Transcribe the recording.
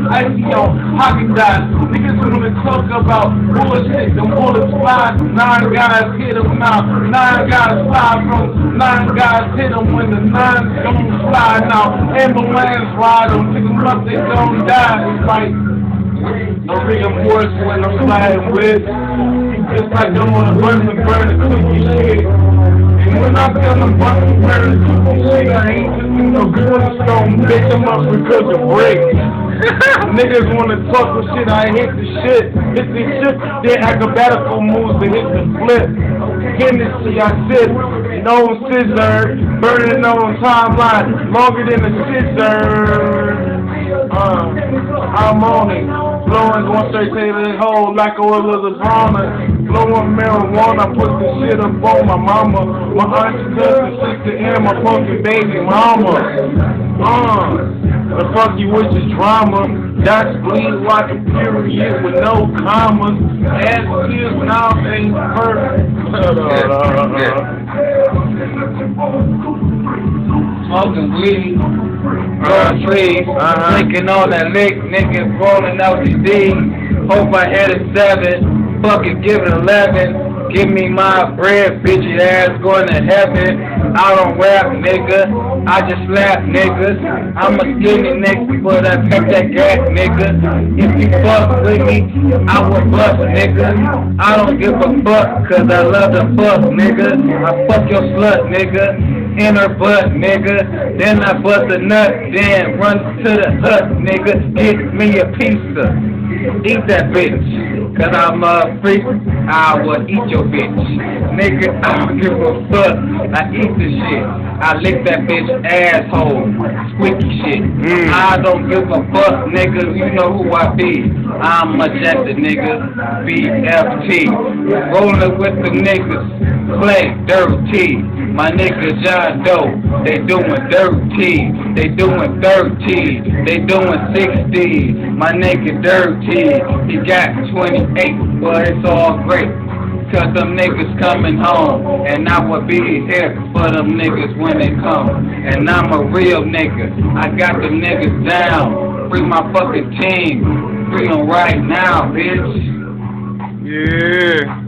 icy on hockey dots. Niggas wanna talk about bullshit, them bullets fly. 9 guys hit them now. 9 guys fly from 9 guys hit them when the 9's gon' fly now. Ambulance ride them, pick them up, they gon' die. It's like no reinforce when I'm sliding with. It's like I'm on a bus and burn the cookie shit. And when I'm done bus and burn the cookie shit, I ain't just no cornerstone, bitch. I'm up because of bricks. Niggas wanna talk with shit, I hit the shit. Hit the shit, then acrobatical moves to hit the flip. Hennessy, I sit, no scissor, burning on timeline, longer than a scissor. I'm on it, blowing 113 in the hole like oil of the Brahma. Blowing marijuana, put the shit up on my mama. My auntie, cousin, sister, and my funky baby mama. The funky witch is drama. That's bleed like a period with no commas. Ass kids now ain't perfect. Smoking weed, growing trees, drinking all that lick, niggas rolling out the D. Hope I had a 7, fucking give it 11. Give me my bread, bitch, your ass going to heaven. I don't rap, nigga, I just slap niggas. I'm a skinny nigga, but I take that gas, nigga. If you fuck with me, I will bust, nigga. I don't give a fuck, cause I love to fuck, nigga. I fuck your slut, nigga. In her butt, nigga. Then I bust a nut, then run to the hut, nigga. Get me a pizza. Eat that bitch. Cause I'm a freak. I will eat your bitch. Nigga, I don't give a fuck. I eat the shit. I lick that bitch asshole. Squeaky shit. I don't give a fuck, nigga. You know who I be. I'm a Jetta, nigga. BFT. Rolling with the niggas. Clay, dirty. My nigga John Doe, they doing dirty, they doing 30, they doing 60. My nigga dirty, he got 28, but it's all great. Cause them niggas coming home, and I will be here for them niggas when they come. And I'm a real nigga, I got them niggas down. Free my fucking team, free them right now, bitch. Yeah.